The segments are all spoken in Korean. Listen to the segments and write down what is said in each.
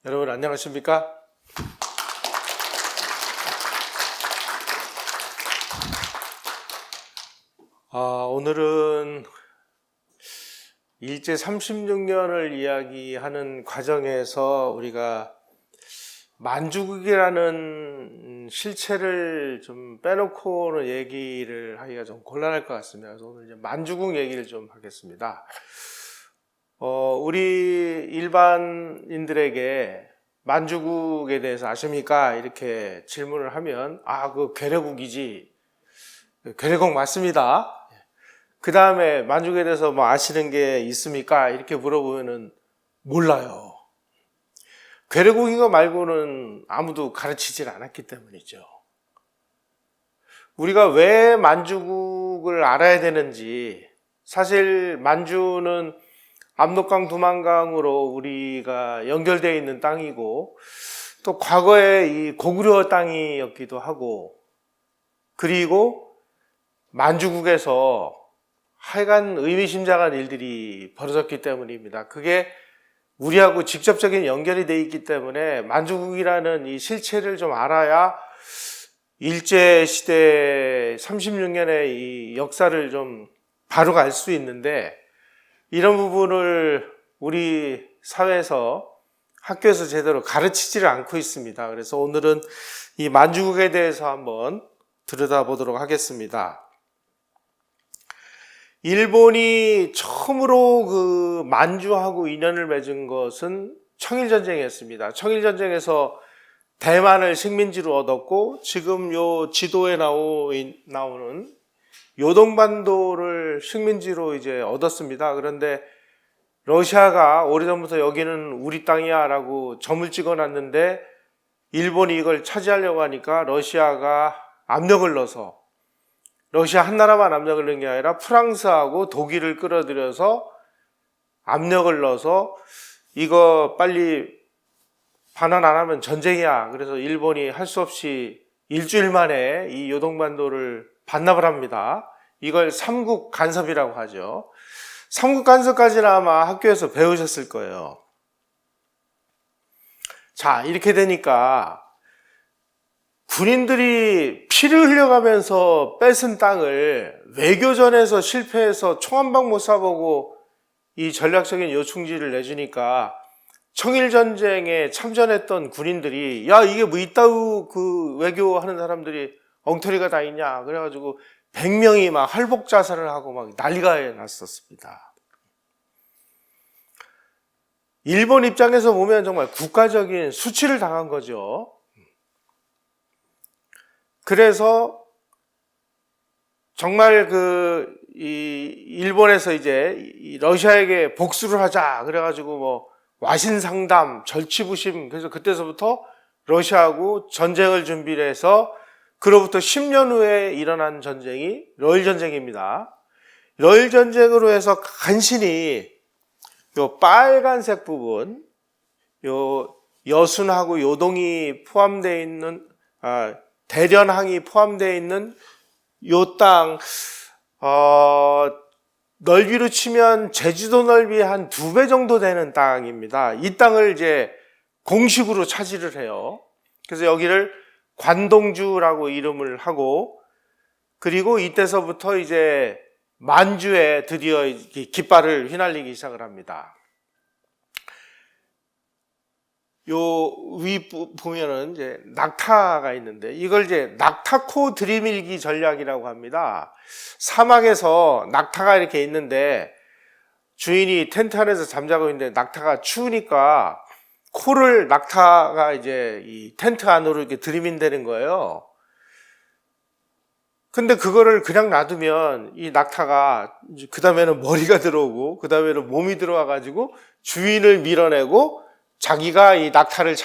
여러분 안녕하십니까? 오늘은 일제 36년을 이야기하는 과정에서 우리가 만주국이라는 실체를 좀 빼놓고는 얘기를 하기가 좀 곤란할 것 같습니다. 그래서 오늘 이제 만주국 얘기를 좀 하겠습니다. 우리 일반인들에게 만주국에 대해서 아십니까? 이렇게 질문을 하면 그 괴뢰국이지. 괴뢰국 맞습니다. 그 다음에 만주국에 대해서 뭐 아시는 게 있습니까? 이렇게 물어보면은 몰라요. 괴뢰국인 거 말고는 아무도 가르치질 않았기 때문이죠. 우리가 왜 만주국을 알아야 되는지, 사실 만주는 압록강, 두만강으로 우리가 연결되어 있는 땅이고, 또 과거에 이 고구려 땅이었기도 하고, 그리고 만주국에서 하여간 의미심장한 일들이 벌어졌기 때문입니다. 그게 우리하고 직접적인 연결이 되어 있기 때문에 만주국이라는 이 실체를 좀 알아야 일제시대 36년의 이 역사를 좀 바로 알 수 있는데, 이런 부분을 우리 사회에서 학교에서 제대로 가르치지를 않고 있습니다. 그래서 오늘은 이 만주국에 대해서 한번 들여다보도록 하겠습니다. 일본이 처음으로 그 만주하고 인연을 맺은 것은 청일전쟁이었습니다. 청일전쟁에서 대만을 식민지로 얻었고, 지금 요 지도에 나오는 요동반도를 식민지로 이제 얻었습니다. 그런데 러시아가 오래전부터 여기는 우리 땅이야 라고 점을 찍어 놨는데, 일본이 이걸 차지하려고 하니까 러시아가 압력을 넣어서, 러시아 한 나라만 압력을 넣은 게 아니라 프랑스하고 독일을 끌어들여서 압력을 넣어서 이거 빨리 반환 안 하면 전쟁이야. 그래서 일본이 할 수 없이 일주일 만에 이 요동반도를 반납을 합니다. 이걸 삼국 간섭이라고 하죠. 삼국 간섭까지는 아마 학교에서 배우셨을 거예요. 자, 이렇게 되니까 군인들이 피를 흘려가면서 뺏은 땅을 외교전에서 실패해서 총 한 방 못 쏴보고 이 전략적인 요충지를 내주니까 청일전쟁에 참전했던 군인들이 이게 뭐 이따위 그 외교하는 사람들이 엉터리가 다 있냐 그래가지고 100명이 막 할복 자살을 하고 막 난리가 났었습니다. 일본 입장에서 보면 정말 국가적인 수치를 당한 거죠. 그래서 정말 일본에서 이제 러시아에게 복수를 하자 그래가지고 뭐 와신상담, 절치부심, 그래서 그때서부터 러시아하고 전쟁을 준비를 해서 그로부터 10년 후에 일어난 전쟁이 러일전쟁입니다. 러일전쟁으로 해서 간신히 요 빨간색 부분, 요 여순하고 요동이 포함되어 있는, 대련항이 포함되어 있는 요 땅, 넓이로 치면 제주도 넓이 한 2배 정도 되는 땅입니다. 이 땅을 이제 공식으로 차지를 해요. 그래서 여기를 관동주라고 이름을 하고, 그리고 이때서부터 이제 만주에 드디어 깃발을 휘날리기 시작을 합니다. 요 위 보면은 이제 낙타가 있는데, 이걸 이제 낙타코 들이밀기 전략이라고 합니다. 사막에서 낙타가 이렇게 있는데 주인이 텐트 안에서 잠자고 있는데 낙타가 추우니까 코를 낙타가 이제 이 텐트 안으로 이렇게 들이민다는 거예요. 근데 그거를 그냥 놔두면 이 낙타가 그 다음에는 머리가 들어오고 그 다음에는 몸이 들어와 가지고 주인을 밀어내고 자기가 이 낙타를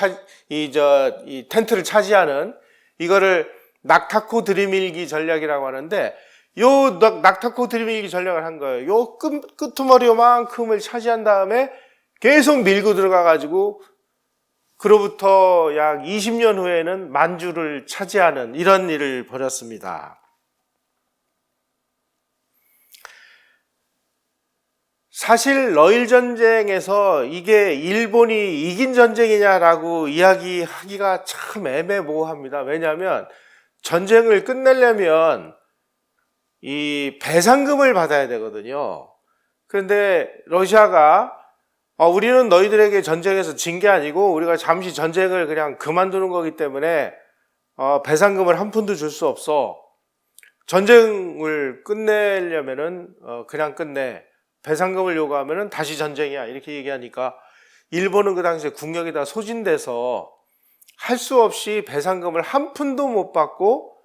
이 텐트를 차지하는, 이거를 낙타코 들이밀기 전략이라고 하는데, 요 낙타코 들이밀기 전략을 한 거예요. 요 끄트머리만큼을 차지한 다음에 계속 밀고 들어가 가지고 그로부터 약 20년 후에는 만주를 차지하는 이런 일을 벌였습니다. 사실 러일 전쟁에서 이게 일본이 이긴 전쟁이냐라고 이야기하기가 참 애매모호합니다. 왜냐하면 전쟁을 끝내려면 이 배상금을 받아야 되거든요. 그런데 러시아가 우리는 너희들에게 전쟁에서 진 게 아니고 우리가 잠시 전쟁을 그냥 그만두는 거기 때문에 배상금을 한 푼도 줄 수 없어. 전쟁을 끝내려면은 그냥 끝내. 배상금을 요구하면은 다시 전쟁이야. 이렇게 얘기하니까 일본은 그 당시에 국력이 다 소진돼서 할 수 없이 배상금을 한 푼도 못 받고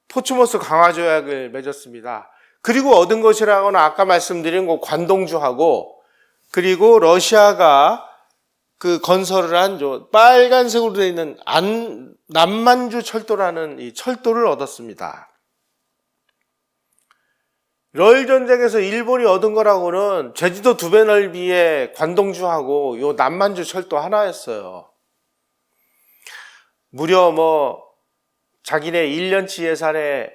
포츠모스 강화조약을 맺었습니다. 그리고 얻은 것이라고는 아까 말씀드린 그 관동주하고 그리고 러시아가 그 건설을 한 빨간색으로 되어 있는 남만주 철도라는 이 철도를 얻었습니다. 러일 전쟁에서 일본이 얻은 거라고는 제주도 2배 넓이의 관동주하고 요 남만주 철도 하나였어요. 무려 자기네 1년치 예산의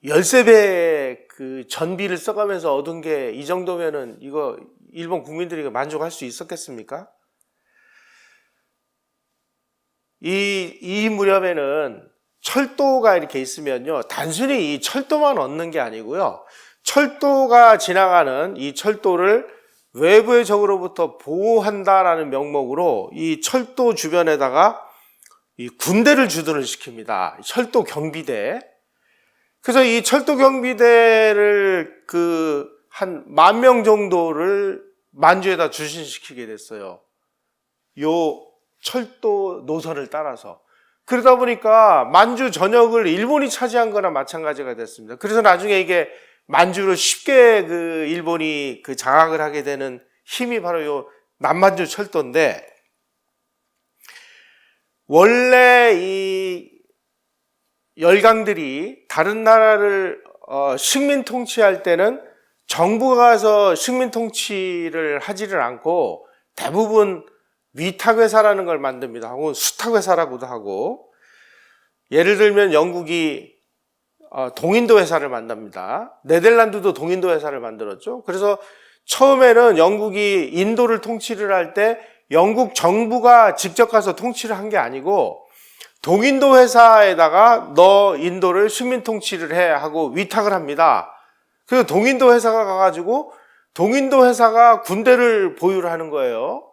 13배의 그 전비를 써가면서 얻은 게 이 정도면은 이거 일본 국민들이 만족할 수 있었겠습니까? 이 무렵에는 철도가 이렇게 있으면요. 단순히 이 철도만 얻는 게 아니고요. 철도가 지나가는 이 철도를 외부의 적으로부터 보호한다라는 명목으로 이 철도 주변에다가 이 군대를 주둔을 시킵니다. 철도 경비대. 그래서 이 철도 경비대를 한 10,000명 정도를 만주에다 주둔시키게 됐어요. 요 철도 노선을 따라서. 그러다 보니까 만주 전역을 일본이 차지한 거나 마찬가지가 됐습니다. 그래서 나중에 이게 만주를 쉽게 일본이 장악을 하게 되는 힘이 바로 요 남만주 철도인데, 원래 이 열강들이 다른 나라를 식민 통치할 때는 정부가 가서 식민 통치를 하지를 않고 대부분 위탁회사라는 걸 만듭니다. 혹은 수탁회사라고도 하고, 예를 들면 영국이 동인도 회사를 만듭니다. 네덜란드도 동인도 회사를 만들었죠. 그래서 처음에는 영국이 인도를 통치를 할 때 영국 정부가 직접 가서 통치를 한 게 아니고 동인도 회사에다가 너 인도를 식민 통치를 해 하고 위탁을 합니다. 그래서 동인도 회사가 가가지고 동인도 회사가 군대를 보유를 하는 거예요.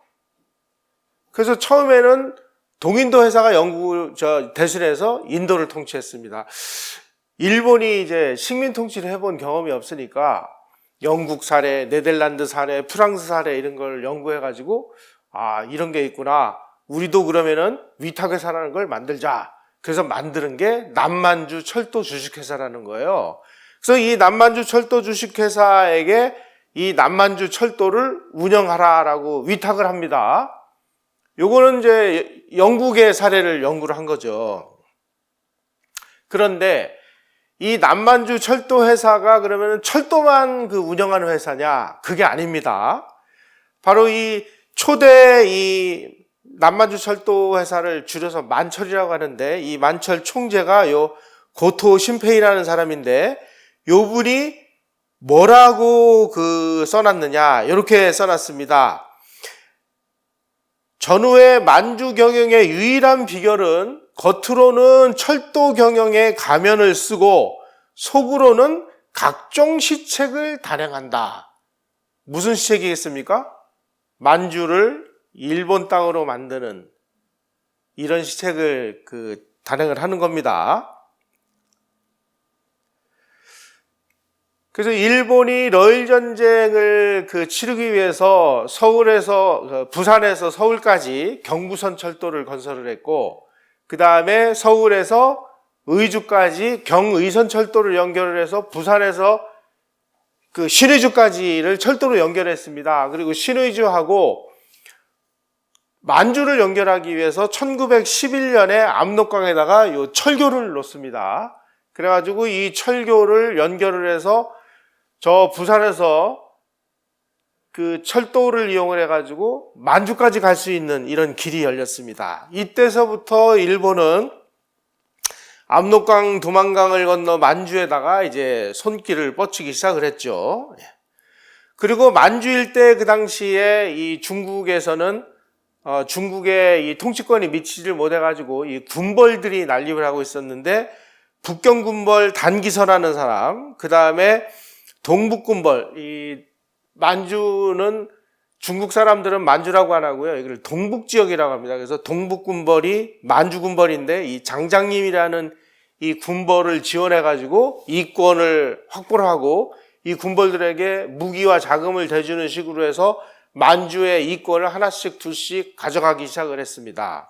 그래서 처음에는 동인도 회사가 영국을 대신해서 인도를 통치했습니다. 일본이 이제 식민 통치를 해본 경험이 없으니까 영국 사례, 네덜란드 사례, 프랑스 사례 이런 걸 연구해가지고 이런 게 있구나. 우리도 그러면은 위탁회사라는 걸 만들자. 그래서 만드는 게 남만주 철도 주식회사라는 거예요. 그래서 이 남만주 철도 주식회사에게 이 남만주 철도를 운영하라라고 위탁을 합니다. 요거는 이제 영국의 사례를 연구를 한 거죠. 그런데 이 남만주 철도 회사가 그러면 철도만 운영하는 회사냐? 그게 아닙니다. 바로 이 초대 이 남만주 철도 회사를 줄여서 만철이라고 하는데, 이 만철 총재가 요 고토 신페이라는 사람인데, 요 분이 뭐라고 써놨느냐? 이렇게 써놨습니다. 전후의 만주 경영의 유일한 비결은 겉으로는 철도 경영의 가면을 쓰고 속으로는 각종 시책을 단행한다. 무슨 시책이겠습니까? 만주를 일본 땅으로 만드는 이런 시책을 단행을 하는 겁니다. 그래서 일본이 러일 전쟁을 치르기 위해서 부산에서 서울까지 경부선 철도를 건설을 했고, 그 다음에 서울에서 의주까지 경의선 철도를 연결을 해서 부산에서 신의주까지를 철도로 연결했습니다. 그리고 신의주하고 만주를 연결하기 위해서 1911년에 압록강에다가 요 철교를 놓습니다. 그래가지고 이 철교를 연결을 해서 저 부산에서 철도를 이용을 해가지고 만주까지 갈 수 있는 이런 길이 열렸습니다. 이때서부터 일본은 압록강, 두만강을 건너 만주에다가 이제 손길을 뻗치기 시작을 했죠. 그리고 만주 일대 그 당시에 이 중국에서는 중국의 이 통치권이 미치질 못해가지고 이 군벌들이 난립을 하고 있었는데, 북경 군벌 단기선하는 사람, 그 다음에 동북 군벌, 이 만주는 중국 사람들은 만주라고 안 하고요, 이걸 동북 지역이라고 합니다. 그래서 동북 군벌이 만주 군벌인데, 이 장장님이라는 이 군벌을 지원해가지고 이권을 확보를 하고 이 군벌들에게 무기와 자금을 대주는 식으로 해서 만주의 이권을 하나씩 둘씩 가져가기 시작을 했습니다.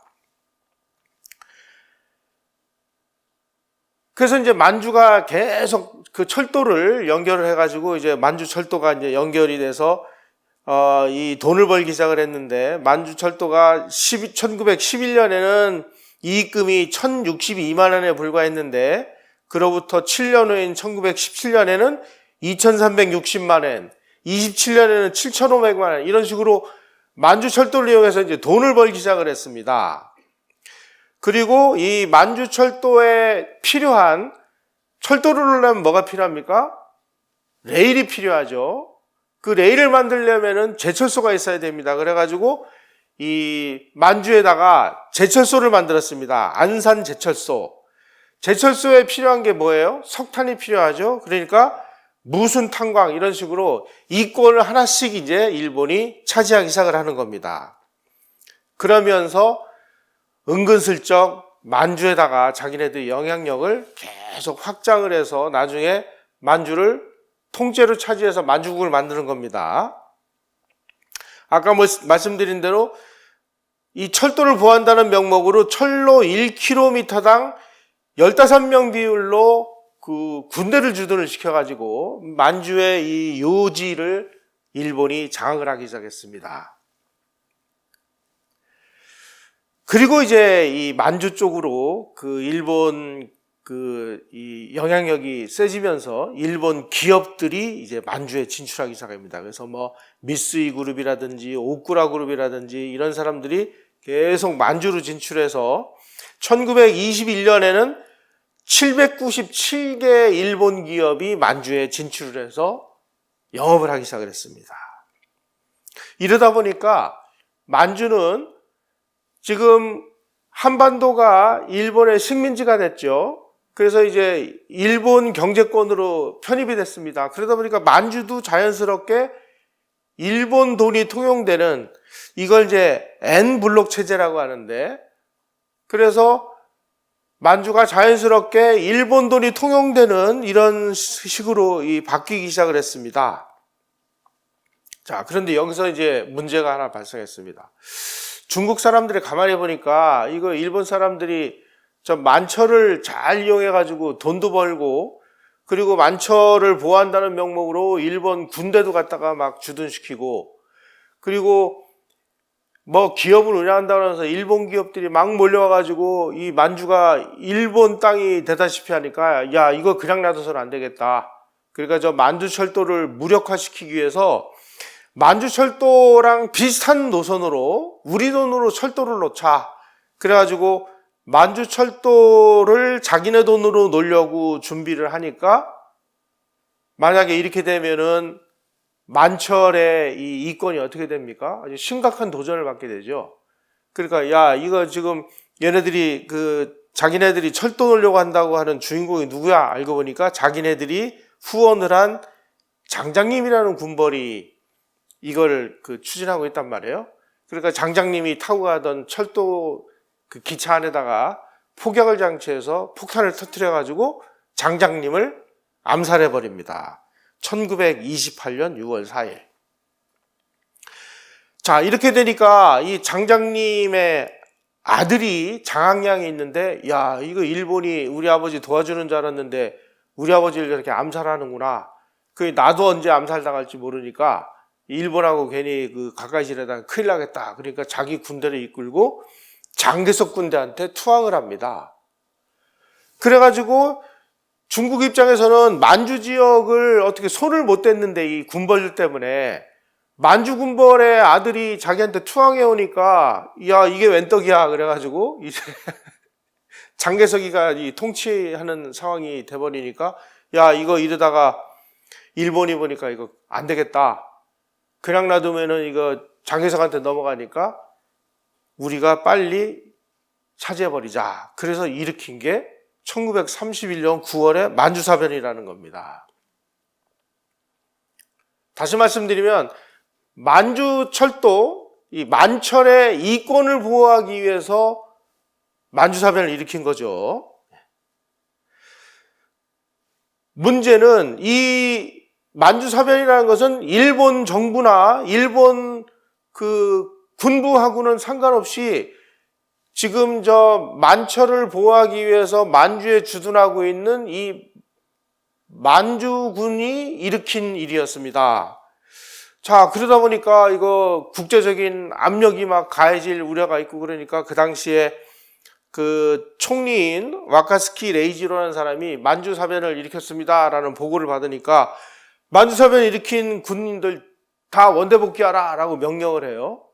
그래서 이제 만주가 계속 그 철도를 연결을 해가지고 이제 만주 철도가 이제 연결이 돼서 이 돈을 벌기 시작을 했는데, 만주 철도가 1911년에는 이익금이 1062만 원에 불과했는데, 그로부터 7년 후인 1917년에는 2360만 원, 27년에는 7500만 원, 이런 식으로 만주 철도를 이용해서 이제 돈을 벌기 시작을 했습니다. 그리고 이 만주 철도에 필요한, 철도를 하려면 뭐가 필요합니까? 레일이 필요하죠. 그 레일을 만들려면은 제철소가 있어야 됩니다. 그래가지고 이 만주에다가 제철소를 만들었습니다. 안산 제철소. 제철소에 필요한 게 뭐예요? 석탄이 필요하죠. 그러니까 무순 탄광, 이런 식으로 이권을 하나씩 이제 일본이 차지하기 시작을 하는 겁니다. 그러면서 은근슬쩍 만주에다가 자기네들 영향력을 계속 확장을 해서 나중에 만주를 통째로 차지해서 만주국을 만드는 겁니다. 아까 말씀드린 대로 이 철도를 보호한다는 명목으로 철로 1km당 15명 비율로 그 군대를 주둔을 시켜가지고 만주의 이 요지를 일본이 장악을 하기 시작했습니다. 그리고 이제 이 만주 쪽으로 그 일본 이 영향력이 세지면서 일본 기업들이 이제 만주에 진출하기 시작합니다. 그래서 뭐 미쓰이 그룹이라든지 오쿠라 그룹이라든지 이런 사람들이 계속 만주로 진출해서 1921년에는 797개 일본 기업이 만주에 진출을 해서 영업을 하기 시작을 했습니다. 이러다 보니까 만주는 지금 한반도가 일본의 식민지가 됐죠. 그래서 이제 일본 경제권으로 편입이 됐습니다. 그러다 보니까 만주도 자연스럽게 일본 돈이 통용되는, 이걸 이제 N블록 체제라고 하는데, 그래서 만주가 자연스럽게 일본 돈이 통용되는 이런 식으로 바뀌기 시작을 했습니다. 자, 그런데 여기서 이제 문제가 하나 발생했습니다. 중국 사람들이 가만히 보니까 이거 일본 사람들이 저 만철을 잘 이용해가지고 돈도 벌고, 그리고 만철을 보호한다는 명목으로 일본 군대도 갖다가 막 주둔시키고, 그리고 뭐 기업을 운영한다고 해서 일본 기업들이 막 몰려와가지고 이 만주가 일본 땅이 되다시피 하니까, 야, 이거 그냥 놔둬서는 안 되겠다. 그러니까 저 만주철도를 무력화시키기 위해서 만주철도랑 비슷한 노선으로 우리 돈으로 철도를 놓자. 그래가지고 만주철도를 자기네 돈으로 놓으려고 준비를 하니까, 만약에 이렇게 되면은 만철의 이 이권이 어떻게 됩니까? 아주 심각한 도전을 받게 되죠. 그러니까 야, 이거 지금 얘네들이 자기네들이 철도 놓으려고 한다고 하는 주인공이 누구야? 알고 보니까 자기네들이 후원을 한 장장님이라는 군벌이 이걸 추진하고 있단 말이에요. 그러니까 장장님이 타고 가던 철도 기차 안에다가 폭격을 장치해서 폭탄을 터뜨려가지고 장장님을 암살해버립니다. 1928년 6월 4일. 자, 이렇게 되니까 이 장장님의 아들이 장항량이 있는데, 야, 이거 일본이 우리 아버지 도와주는 줄 알았는데 우리 아버지를 이렇게 암살하는구나. 나도 언제 암살당할지 모르니까 일본하고 괜히 가까이 지내다가 큰일 나겠다. 그러니까 자기 군대를 이끌고 장개석 군대한테 투항을 합니다. 그래가지고 중국 입장에서는 만주 지역을 어떻게 손을 못 댔는데, 이 군벌들 때문에 만주 군벌의 아들이 자기한테 투항해 오니까, 야, 이게 웬 떡이야. 그래가지고 이제 장개석이가 통치하는 상황이 돼버리니까, 야, 이거 이러다가 일본이 보니까 이거 안 되겠다. 그냥 놔두면은 이거 장개석한테 넘어가니까 우리가 빨리 차지해버리자. 그래서 일으킨 게 1931년 9월에 만주사변이라는 겁니다. 다시 말씀드리면 만주철도, 이 만철의 이권을 보호하기 위해서 만주사변을 일으킨 거죠. 문제는 이 만주사변이라는 것은 일본 정부나 일본 그 군부하고는 상관없이 지금 저 만철을 보호하기 위해서 만주에 주둔하고 있는 이 만주군이 일으킨 일이었습니다. 자, 그러다 보니까 이거 국제적인 압력이 막 가해질 우려가 있고 그러니까 그 당시에 그 총리인 와카스키 레이지로라는 사람이 만주사변을 일으켰습니다라는 보고를 받으니까 만주사변을 일으킨 군인들 다 원대복귀하라 라고 명령을 해요.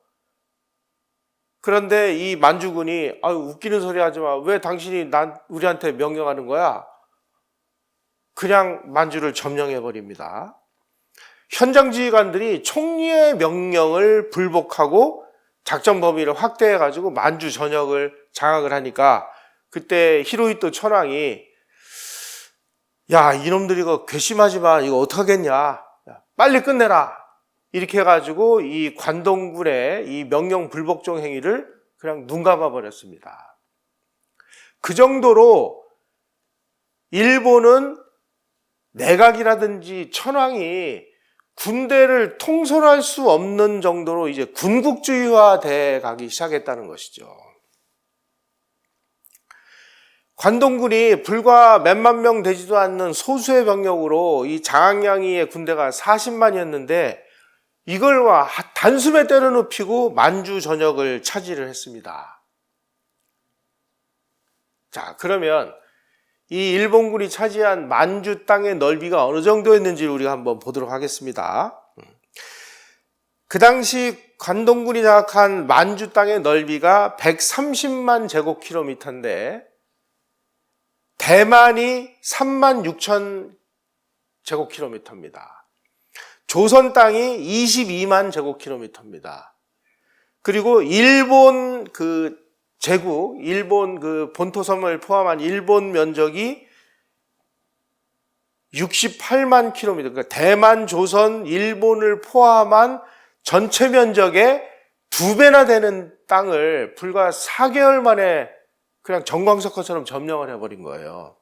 그런데 이 만주군이 웃기는 소리 하지 마. 왜 당신이 우리한테 명령하는 거야? 그냥 만주를 점령해 버립니다. 현장 지휘관들이 총리의 명령을 불복하고 작전 범위를 확대해 가지고 만주 전역을 장악을 하니까 그때 히로히토 천황이 야, 이놈들이 이거 괘씸하지만 이거 어떡하겠냐, 빨리 끝내라, 이렇게 해가지고 이 관동군의 이 명령 불복종 행위를 그냥 눈 감아 버렸습니다. 그 정도로 일본은 내각이라든지 천황이 군대를 통솔할 수 없는 정도로 이제 군국주의화 돼 가기 시작했다는 것이죠. 관동군이 불과 몇만 명 되지도 않는 소수의 병력으로 이 장항양이의 군대가 40만이었는데 이걸 단숨에 때려눕히고 만주 전역을 차지를 했습니다. 자, 그러면 이 일본군이 차지한 만주 땅의 넓이가 어느 정도였는지를 우리가 한번 보도록 하겠습니다. 그 당시 관동군이 장악한 만주 땅의 넓이가 130만 제곱킬로미터인데 대만이 3만 6천 제곱킬로미터입니다. 조선 땅이 22만 제곱킬로미터입니다. 그리고 일본 그 제국, 일본 그 본토섬을 포함한 일본 면적이 68만 킬로미터, 그러니까 대만, 조선, 일본을 포함한 전체 면적의 2배나 되는 땅을 불과 4개월 만에 그냥 정광석화처럼 점령을 해버린 거예요.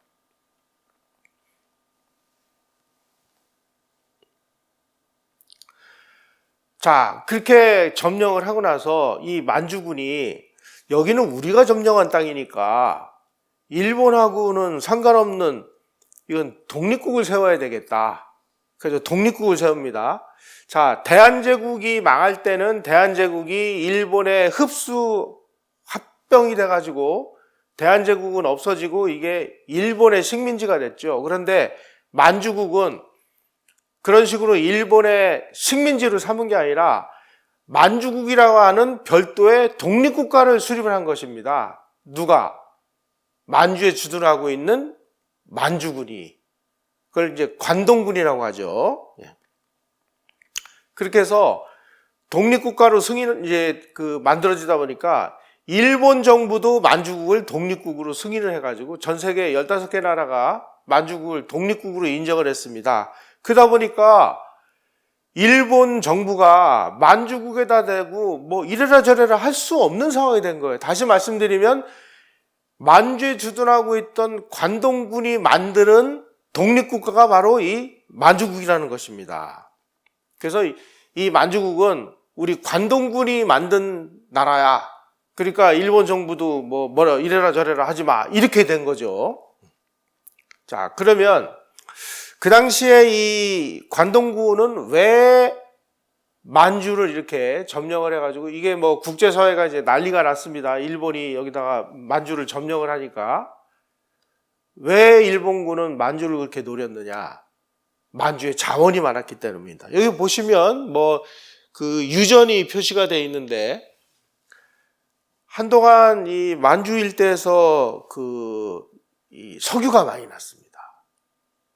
자, 그렇게 점령을 하고 나서 이 만주군이 여기는 우리가 점령한 땅이니까 일본하고는 상관없는 이건 독립국을 세워야 되겠다. 그래서 독립국을 세웁니다. 자, 대한제국이 망할 때는 대한제국이 일본의 흡수 합병이 돼가지고 대한제국은 없어지고 이게 일본의 식민지가 됐죠. 그런데 만주국은 그런 식으로 일본의 식민지로 삼은 게 아니라 만주국이라고 하는 별도의 독립국가를 수립을 한 것입니다. 누가? 만주에 주둔하고 있는 만주군이. 그걸 이제 관동군이라고 하죠. 그렇게 해서 독립국가로 만들어지다 보니까 일본 정부도 만주국을 독립국으로 승인을 해가지고 전 세계 15개 나라가 만주국을 독립국으로 인정을 했습니다. 그러다 보니까 일본 정부가 만주국에다 대고 뭐 이래라 저래라 할 수 없는 상황이 된 거예요. 다시 말씀드리면 만주에 주둔하고 있던 관동군이 만드는 독립국가가 바로 이 만주국이라는 것입니다. 그래서 이 만주국은 우리 관동군이 만든 나라야. 그러니까 일본 정부도 뭐라 이래라 저래라 하지 마, 이렇게 된 거죠. 자, 그러면 그 당시에 이 관동군은 왜 만주를 이렇게 점령을 해가지고 이게 뭐 국제사회가 이제 난리가 났습니다. 일본이 여기다가 만주를 점령을 하니까. 왜 일본군은 만주를 그렇게 노렸느냐? 만주에 자원이 많았기 때문입니다. 여기 보시면 뭐 그 유전이 표시가 되어 있는데 한동안 이 만주 일대에서 이 석유가 많이 났습니다.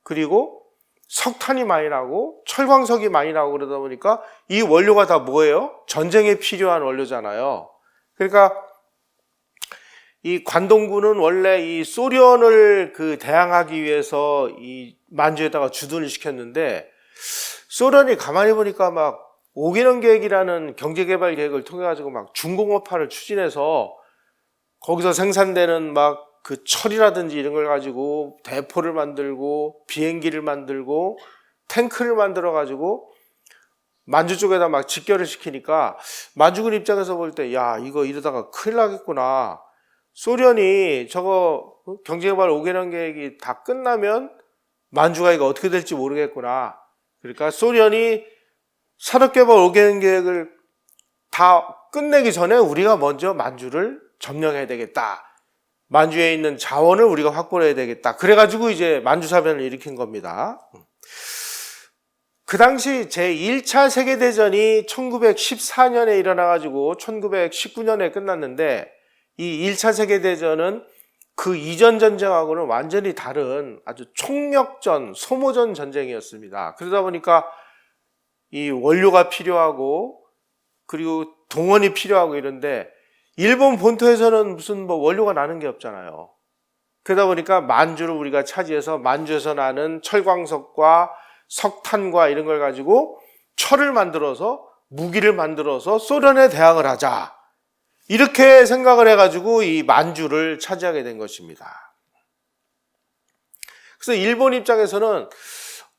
그리고 석탄이 많이 나고 철광석이 많이 나고 그러다 보니까 이 원료가 다 뭐예요? 전쟁에 필요한 원료잖아요. 그러니까 이 관동군은 원래 이 소련을 대항하기 위해서 이 만주에다가 주둔을 시켰는데, 소련이 가만히 보니까 막 5개년 계획이라는 경제개발 계획을 통해 가지고 막 중공업화를 추진해서 거기서 생산되는 막 그 철이라든지 이런 걸 가지고 대포를 만들고 비행기를 만들고 탱크를 만들어 가지고 만주 쪽에다 막 직결을 시키니까 만주군 입장에서 볼 때, 야, 이거 이러다가 큰일 나겠구나. 소련이 저거 경제개발 5개년 계획이 다 끝나면 만주가 이거 어떻게 될지 모르겠구나. 그러니까 소련이 산업개발 5개년 계획을 다 끝내기 전에 우리가 먼저 만주를 점령해야 되겠다. 만주에 있는 자원을 우리가 확보해야 되겠다. 그래가지고 이제 만주사변을 일으킨 겁니다. 그 당시 제1차 세계대전이 1914년에 일어나가지고 1919년에 끝났는데, 이 1차 세계대전은 그 이전 전쟁하고는 완전히 다른 아주 총력전, 소모전 전쟁이었습니다. 그러다 보니까 이 원료가 필요하고 그리고 동원이 필요하고 이런데, 일본 본토에서는 무슨 뭐 원료가 나는 게 없잖아요. 그러다 보니까 만주를 우리가 차지해서 만주에서 나는 철광석과 석탄과 이런 걸 가지고 철을 만들어서 무기를 만들어서 소련에 대항을 하자. 이렇게 생각을 해가지고 이 만주를 차지하게 된 것입니다. 그래서 일본 입장에서는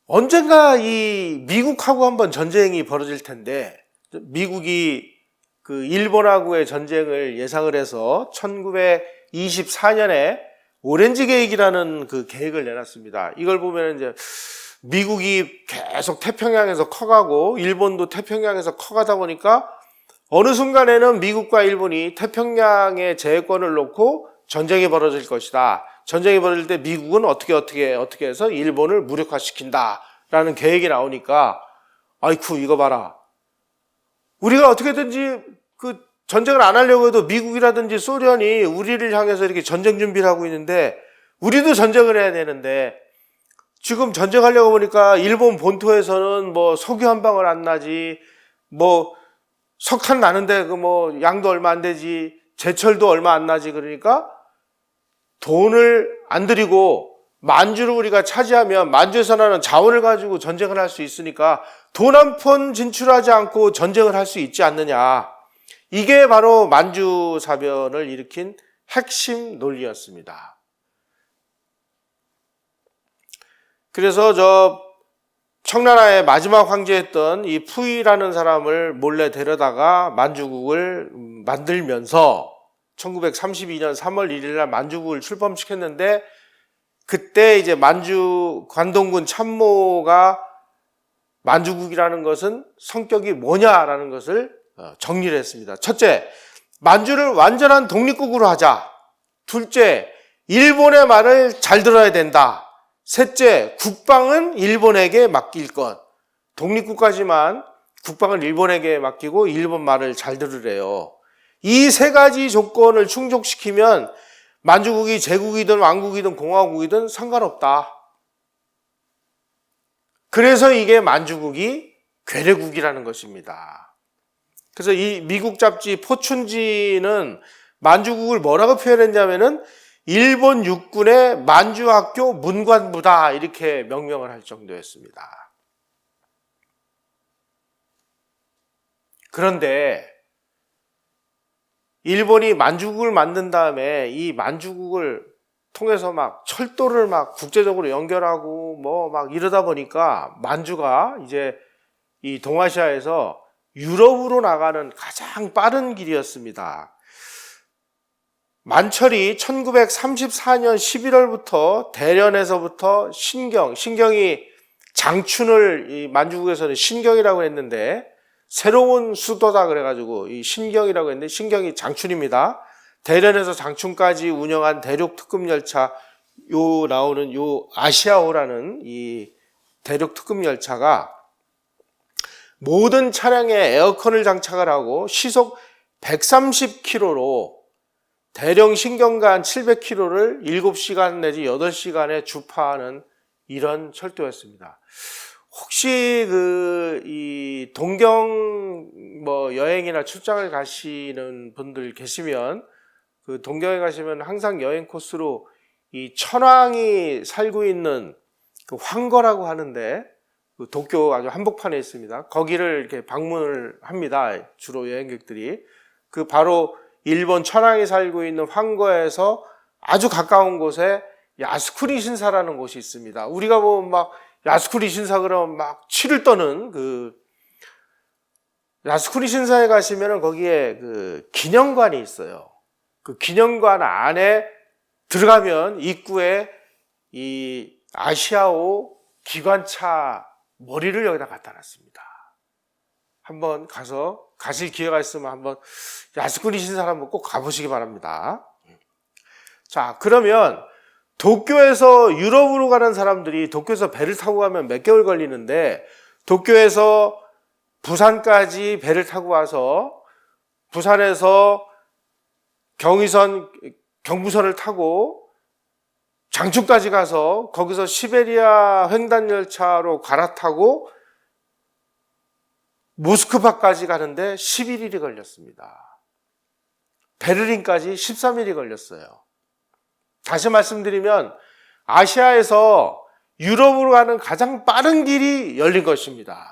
언젠가 이 미국하고 한번 전쟁이 벌어질 텐데, 미국이 그 일본하고의 전쟁을 예상을 해서 1924년에 오렌지 계획이라는 그 계획을 내놨습니다. 이걸 보면 이제 미국이 계속 태평양에서 커가고 일본도 태평양에서 커가다 보니까 어느 순간에는 미국과 일본이 태평양의 제해권을 놓고 전쟁이 벌어질 것이다. 전쟁이 벌어질 때 미국은 어떻게 해서 일본을 무력화시킨다라는 계획이 나오니까, 아이쿠, 이거 봐라. 우리가 어떻게든지 그 전쟁을 안 하려고 해도 미국이라든지 소련이 우리를 향해서 이렇게 전쟁 준비를 하고 있는데, 우리도 전쟁을 해야 되는데, 지금 전쟁하려고 보니까 일본 본토에서는 뭐 석유 한 방울 안 나지, 뭐 석탄 나는데 그 뭐 양도 얼마 안 되지, 제철도 얼마 안 나지. 그러니까 돈을 안 들이고 만주를 우리가 차지하면 만주에서 나는 자원을 가지고 전쟁을 할 수 있으니까 돈 한 푼 진출하지 않고 전쟁을 할 수 있지 않느냐. 이게 바로 만주사변을 일으킨 핵심 논리였습니다. 그래서 청나라의 마지막 황제였던 이 푸이라는 사람을 몰래 데려다가 만주국을 만들면서 1932년 3월 1일 날 만주국을 출범시켰는데, 그때 이제 만주 관동군 참모가 만주국이라는 것은 성격이 뭐냐라는 것을 정리를 했습니다. 첫째, 만주를 완전한 독립국으로 하자. 둘째, 일본의 말을 잘 들어야 된다. 셋째, 국방은 일본에게 맡길 것. 독립국가지만 국방을 일본에게 맡기고 일본 말을 잘 들으래요. 이 세 가지 조건을 충족시키면 만주국이 제국이든 왕국이든 공화국이든 상관없다. 그래서 이게 만주국이 괴뢰국이라는 것입니다. 그래서 이 미국 잡지 포춘지는 만주국을 뭐라고 표현했냐면은 일본 육군의 만주학교 문관부다, 이렇게 명명을 할 정도였습니다. 그런데 일본이 만주국을 만든 다음에 이 만주국을 통해서 막 철도를 막 국제적으로 연결하고 뭐 막 이러다 보니까 만주가 이제 이 동아시아에서 유럽으로 나가는 가장 빠른 길이었습니다. 만철이 1934년 11월부터 대련에서부터 신경이 장춘을 이 만주국에서는 신경이라고 했는데, 새로운 수도다 그래가지고 이 신경이라고 했는데 신경이 장춘입니다. 대련에서 장춘까지 운영한 대륙 특급 열차, 나오는 아시아호라는 이 대륙 특급 열차가 모든 차량에 에어컨을 장착을 하고 시속 130km로 대령 신경간 700km를 7시간 내지 8시간에 주파하는 이런 철도였습니다. 혹시 이 동경 여행이나 출장을 가시는 분들 계시면 그 동경에 가시면 항상 여행 코스로 이 천황이 살고 있는 그 황거라고 하는데 그 도쿄 아주 한복판에 있습니다. 거기를 이렇게 방문을 합니다. 주로 여행객들이. 그 바로 일본 천황이 살고 있는 황거에서 아주 가까운 곳에 야스쿠니 신사라는 곳이 있습니다. 우리가 보면 막 야스쿠니 신사 그러면 막 치를 떠는 그 야스쿠니 신사에 가시면은 거기에 그 기념관이 있어요. 그 기념관 안에 들어가면 입구에 이 아시아호 기관차 머리를 여기다 갖다 놨습니다. 한번 가서 가실 기회가 있으면 한번 야스쿠니 신사를 한번 꼭 가보시기 바랍니다. 자, 그러면 도쿄에서 유럽으로 가는 사람들이 도쿄에서 배를 타고 가면 몇 개월 걸리는데 도쿄에서 부산까지 배를 타고 와서 부산에서 경부선을 타고 장충까지 가서 거기서 시베리아 횡단 열차로 갈아타고 모스크바까지 가는데 11일이 걸렸습니다. 베를린까지 13일이 걸렸어요. 다시 말씀드리면 아시아에서 유럽으로 가는 가장 빠른 길이 열린 것입니다.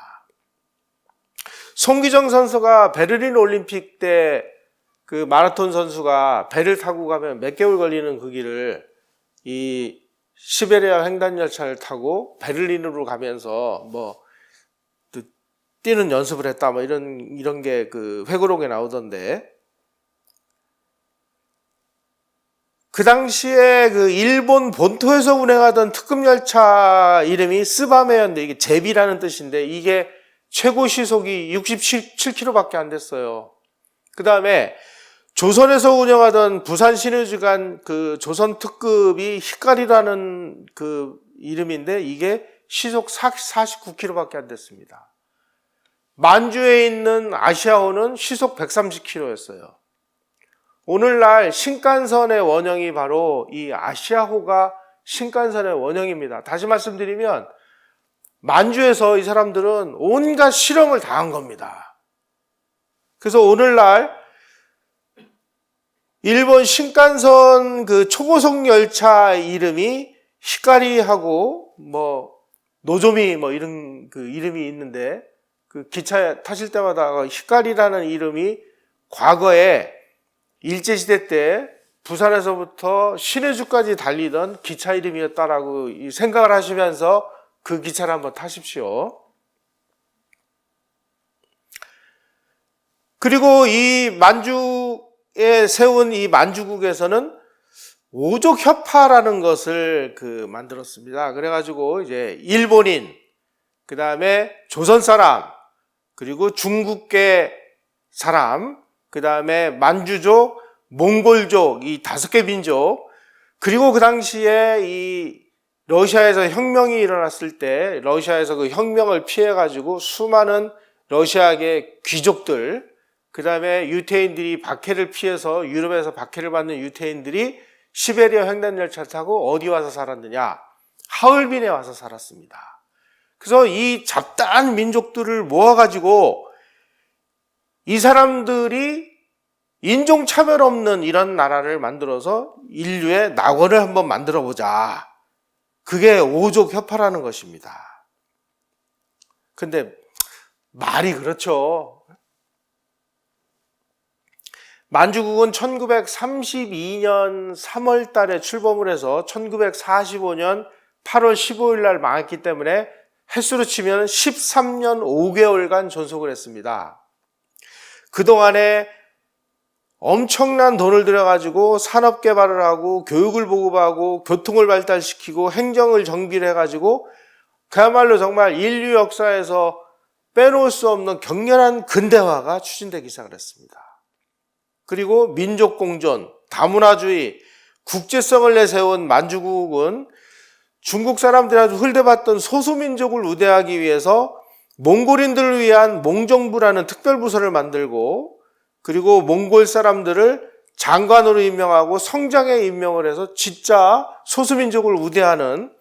송기정 선수가 베를린 올림픽 때 그 마라톤 선수가 배를 타고 가면 몇 개월 걸리는 그 길을 이 시베리아 횡단 열차를 타고 베를린으로 가면서 뛰는 연습을 했다 이런 게 그 회고록에 나오던데, 그 당시에 그 일본 본토에서 운행하던 특급 열차 이름이 스바메였는데 이게 제비라는 뜻인데 이게 최고 시속이 67km밖에 안 됐어요. 그 다음에 조선에서 운영하던 부산 시내주간 그 조선 특급이 히카리라는 그 이름인데 이게 시속 49km밖에 안 됐습니다. 만주에 있는 아시아호는 시속 130km였어요. 오늘날 신칸선의 원형이 바로 이 아시아호가 신칸선의 원형입니다. 다시 말씀드리면 만주에서 이 사람들은 온갖 실험을 다 한 겁니다. 그래서 오늘날 일본 신칸선 그 초고속 열차 이름이 히카리하고 노조미 이런 그 이름이 있는데 그 기차 타실 때마다 히카리라는 이름이 과거에 일제시대 때 부산에서부터 신해주까지 달리던 기차 이름이었다라고 생각을 하시면서 그 기차를 한번 타십시오. 그리고 이 만주에 세운 이 만주국에서는 오족협파라는 것을 만들었습니다. 그래가지고 이제 일본인, 그 다음에 조선 사람, 그리고 중국계 사람, 그 다음에 만주족, 몽골족, 이 5개 민족, 그리고 그 당시에 이 러시아에서 혁명이 일어났을 때 러시아에서 그 혁명을 피해가지고 수많은 러시아계 귀족들, 그 다음에 유태인들이 박해를 피해서 유럽에서 박해를 받는 유태인들이 시베리아 횡단열차를 타고 어디 와서 살았느냐? 하얼빈에 와서 살았습니다. 그래서 이 잡다한 민족들을 모아가지고 이 사람들이 인종차별 없는 이런 나라를 만들어서 인류의 낙원을 한번 만들어 보자. 그게 오족협파라는 것입니다. 근데 말이 그렇죠. 만주국은 1932년 3월 달에 출범을 해서 1945년 8월 15일 날 망했기 때문에 횟수로 치면 13년 5개월간 존속을 했습니다. 그동안에 엄청난 돈을 들여가지고 산업 개발을 하고 교육을 보급하고 교통을 발달시키고 행정을 정비를 해가지고 그야말로 정말 인류 역사에서 빼놓을 수 없는 격렬한 근대화가 추진되기 시작을 했습니다. 그리고 민족공존, 다문화주의, 국제성을 내세운 만주국은 중국 사람들한테 흘려받던 소수민족을 우대하기 위해서 몽골인들을 위한 몽정부라는 특별부서를 만들고, 그리고 몽골 사람들을 장관으로 임명하고 성장에 임명을 해서 진짜 소수민족을 우대하는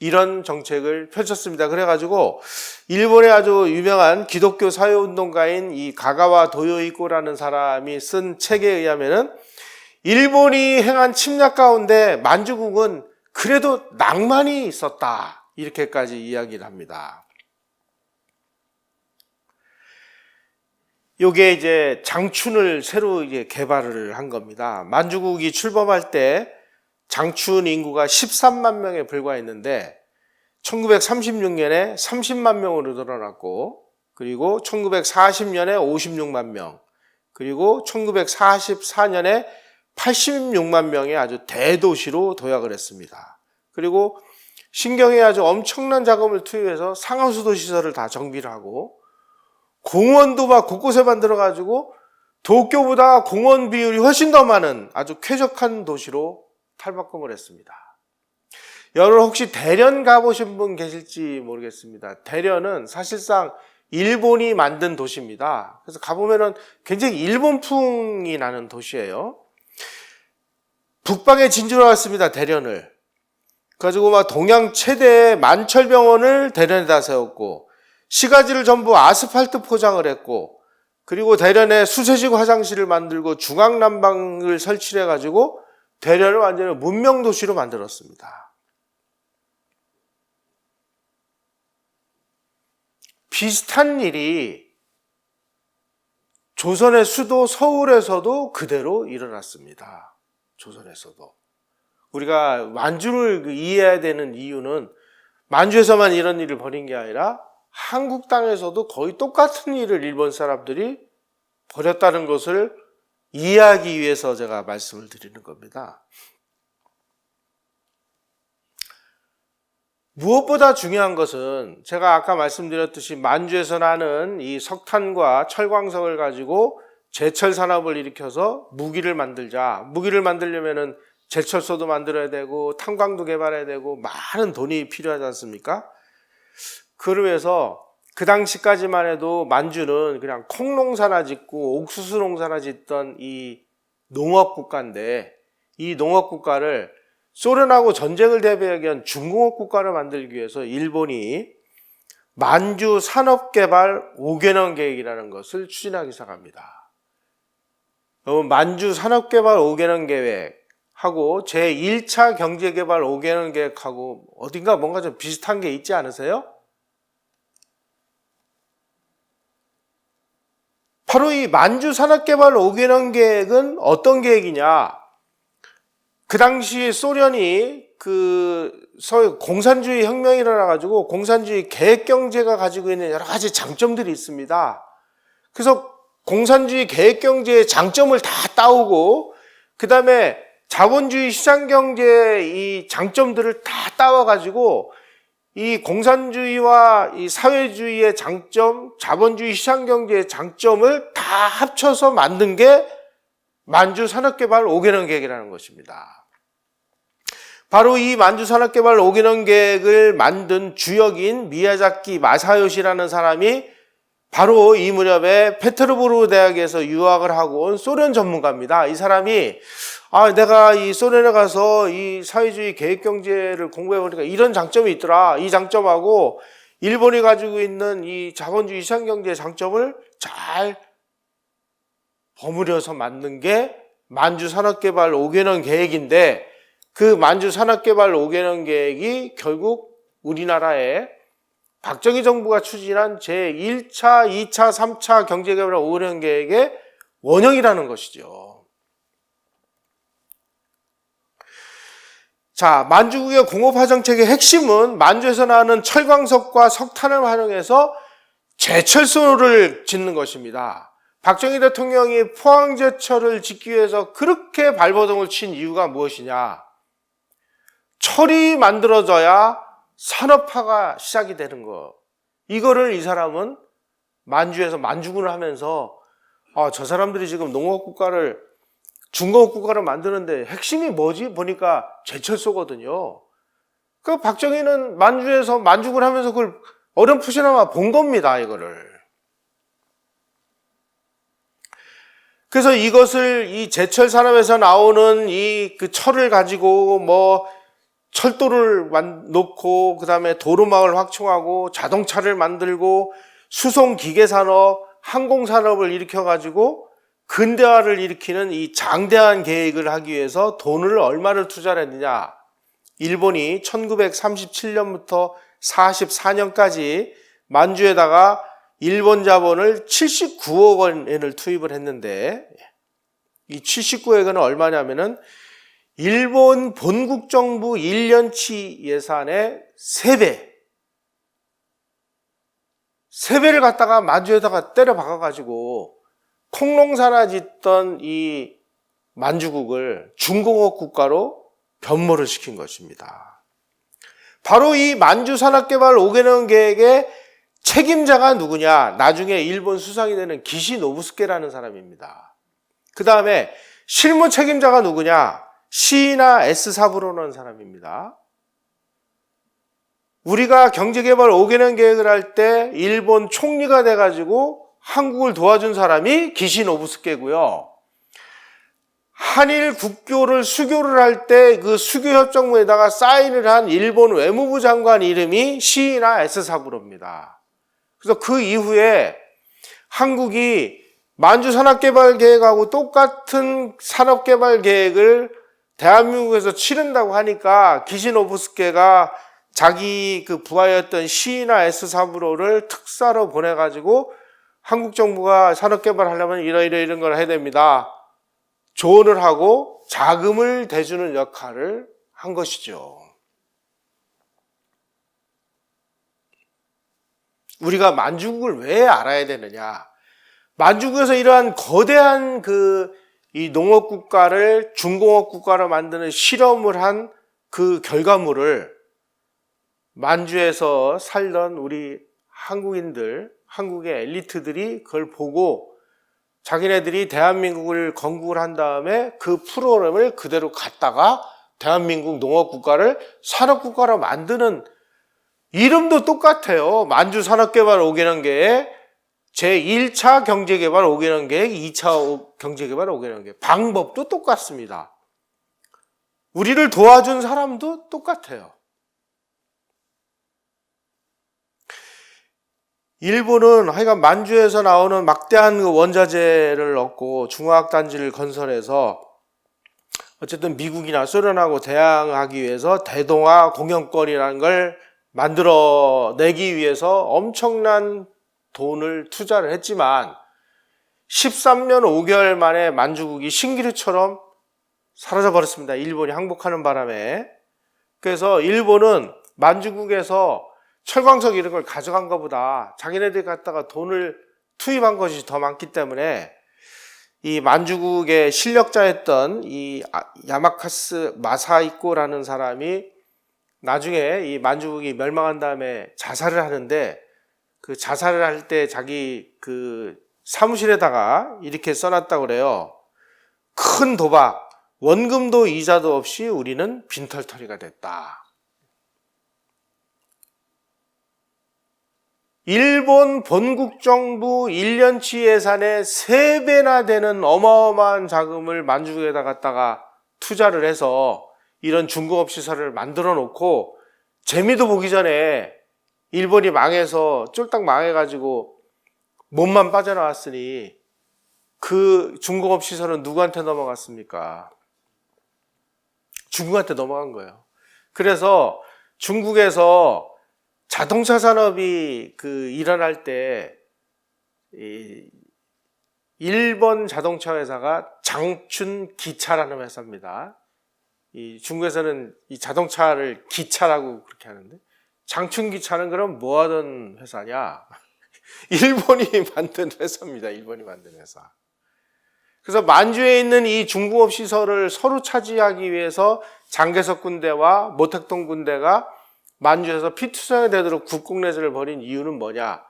이런 정책을 펼쳤습니다. 그래가지고 일본의 아주 유명한 기독교 사회운동가인 이 가가와 도요이코라는 사람이 쓴 책에 의하면은 일본이 행한 침략 가운데 만주국은 그래도 낭만이 있었다, 이렇게까지 이야기를 합니다. 요게 이제 장춘을 새로 이제 개발을 한 겁니다. 만주국이 출범할 때 장춘 인구가 13만 명에 불과했는데 1936년에 30만 명으로 늘어났고, 그리고 1940년에 56만 명, 그리고 1944년에 86만 명의 아주 대도시로 도약을 했습니다. 그리고 신경에 아주 엄청난 자금을 투입해서 상하수도 시설을 다 정비를 하고, 공원도 막 곳곳에 만들어가지고 도쿄보다 공원 비율이 훨씬 더 많은 아주 쾌적한 도시로 탈바꿈을 했습니다. 여러분 혹시 대련 가보신 분 계실지 모르겠습니다. 대련은 사실상 일본이 만든 도시입니다. 그래서 가보면은 굉장히 일본풍이 나는 도시예요. 북방에 진주를 왔습니다, 대련을. 그래가지고 막 동양 최대의 만철병원을 대련에다 세웠고, 시가지를 전부 아스팔트 포장을 했고, 그리고 대련에 수세식 화장실을 만들고 중앙난방을 설치를 해가지고 대련을 완전히 문명도시로 만들었습니다. 비슷한 일이 조선의 수도 서울에서도 그대로 일어났습니다. 조선에서도. 우리가 만주를 이해해야 되는 이유는 만주에서만 이런 일을 벌인 게 아니라 한국 땅에서도 거의 똑같은 일을 일본 사람들이 벌였다는 것을 이해하기 위해서 제가 말씀을 드리는 겁니다. 무엇보다 중요한 것은 제가 아까 말씀드렸듯이 만주에서 나는 이 석탄과 철광석을 가지고 제철 산업을 일으켜서 무기를 만들자. 무기를 만들려면은 제철소도 만들어야 되고 탄광도 개발해야 되고 많은 돈이 필요하지 않습니까? 그러면서 그 당시까지만 해도 만주는 그냥 콩농사나 짓고 옥수수 농사나 짓던 이 농업국가인데, 이 농업국가를 소련하고 전쟁을 대비하기 위한 중공업국가를 만들기 위해서 일본이 만주 산업개발 5개년 계획이라는 것을 추진하기 시작합니다. 만주 산업개발 5개년 계획하고 제1차 경제개발 5개년 계획하고 어딘가 뭔가 좀 비슷한 게 있지 않으세요? 바로 이 만주 산업개발 5개년 계획은 어떤 계획이냐? 그 당시 소련이 소위 공산주의 혁명이 일어나가지고 공산주의 계획경제가 가지고 있는 여러 가지 장점들이 있습니다. 그래서 공산주의 계획경제의 장점을 다 따오고, 그 다음에 자본주의 시장경제의 이 장점들을 다 따와가지고 이 공산주의와 이 사회주의의 장점, 자본주의 시장경제의 장점을 다 합쳐서 만든 게 만주 산업개발 5개년 계획이라는 것입니다. 바로 이 만주 산업개발 5개년 계획을 만든 주역인 미야자키 마사요시라는 사람이 바로 이 무렵에 페테르부르크 대학에서 유학을 하고 온 소련 전문가입니다. 이 사람이 내가 이 소련에 가서 이 사회주의 계획경제를 공부해보니까 이런 장점이 있더라. 이 장점하고 일본이 가지고 있는 이 자본주의 시장경제의 장점을 잘 버무려서 만든 게 만주 산업개발 5개년 계획인데, 그 만주 산업개발 5개년 계획이 결국 우리나라에 박정희 정부가 추진한 제1차, 2차, 3차 경제개발 5개년 계획의 원형이라는 것이죠. 자, 만주국의 공업화 정책의 핵심은 만주에서 나오는 철광석과 석탄을 활용해서 제철소를 짓는 것입니다. 박정희 대통령이 포항제철을 짓기 위해서 그렇게 발버둥을 친 이유가 무엇이냐? 철이 만들어져야 산업화가 시작이 되는 거. 이거를 이 사람은 만주에서 만주군을 하면서 저 사람들이 지금 농업국가를, 중공업국가를 만드는데 핵심이 뭐지? 보니까 제철소거든요. 그 박정희는 만주에서 만주군 하면서 그걸 어렴풋이나마 본 겁니다, 이거를. 그래서 이것을 이 제철 산업에서 나오는 이 그 철을 가지고 철도를 놓고 그다음에 도로망을 확충하고 자동차를 만들고 수송기계산업, 항공산업을 일으켜가지고 근대화를 일으키는 이 장대한 계획을 하기 위해서 돈을 얼마를 투자를 했느냐. 일본이 1937년부터 44년까지 만주에다가 일본 자본을 79억 원을 투입을 했는데, 이 79억은 얼마냐면은 일본 본국 정부 1년치 예산의 3배를 갖다가 만주에다가 때려 박아가지고 콩농사나 짓던 이 만주국을 중공업 국가로 변모를 시킨 것입니다. 바로 이 만주 산업개발 5개년 계획의 책임자가 누구냐? 나중에 일본 수상이 되는 기시 노부스케라는 사람입니다. 그 다음에 실무 책임자가 누구냐? 시이나 에스사부로라는 사람입니다. 우리가 경제개발 5개년 계획을 할 때 일본 총리가 돼가지고 한국을 도와준 사람이 기시 노부스케고요. 한일 국교를 수교를 할 때 그 수교협정문에다가 사인을 한 일본 외무부 장관 이름이 시이나 에스사부로입니다. 그래서 그 이후에 한국이 만주 산업개발 계획하고 똑같은 산업개발 계획을 대한민국에서 치른다고 하니까 기시 노부스케가 자기 그 부하였던 시이나 에스사부로를 특사로 보내가지고 한국 정부가 산업개발 하려면 이런 걸 해야 됩니다. 조언을 하고 자금을 대주는 역할을 한 것이죠. 우리가 만주국을 왜 알아야 되느냐? 만주국에서 이러한 거대한 이 농업국가를 중공업국가로 만드는 실험을 한 그 결과물을 만주에서 살던 우리 한국인들, 한국의 엘리트들이 그걸 보고 자기네들이 대한민국을 건국을 한 다음에 그 프로그램을 그대로 갖다가 대한민국 농업국가를 산업국가로 만드는, 이름도 똑같아요. 만주 산업개발 5개년 계획, 제1차 경제개발 5개년 계획, 2차 경제개발 5개년 계획. 방법도 똑같습니다. 우리를 도와준 사람도 똑같아요. 일본은 하여간 만주에서 나오는 막대한 원자재를 얻고 중화학단지를 건설해서 어쨌든 미국이나 소련하고 대항하기 위해서 대동아 공영권이라는 걸 만들어내기 위해서 엄청난 돈을 투자를 했지만 13년 5개월 만에 만주국이 신기루처럼 사라져버렸습니다. 일본이 항복하는 바람에. 그래서 일본은 만주국에서 철광석 이런 걸 가져간 것보다 자기네들이 갖다가 돈을 투입한 것이 더 많기 때문에 이 만주국의 실력자였던 이 야마카스 마사이코라는 사람이 나중에 이 만주국이 멸망한 다음에 자살을 하는데, 그 자살을 할 때 자기 그 사무실에다가 이렇게 써놨다고 그래요. 큰 도박, 원금도 이자도 없이 우리는 빈털터리가 됐다. 일본 본국 정부 1년치 예산의 3배나 되는 어마어마한 자금을 만주국에다 갖다가 투자를 해서 이런 중공업 시설을 만들어 놓고, 재미도 보기 전에 일본이 망해서 쫄딱 망해가지고 몸만 빠져나왔으니 그 중공업 시설은 누구한테 넘어갔습니까? 중국한테 넘어간 거예요. 그래서 중국에서 자동차 산업이 일어날 때 일본 자동차 회사가 장춘기차라는 회사입니다. 이 중국에서는 이 자동차를 기차라고 그렇게 하는데, 장춘기차는 그럼 뭐 하던 회사냐? 일본이 만든 회사입니다. 일본이 만든 회사. 그래서 만주에 있는 이 중공업 시설을 서로 차지하기 위해서 장개석 군대와 모택동 군대가 만주에서 피투성이 되도록 국공내전을 벌인 이유는 뭐냐?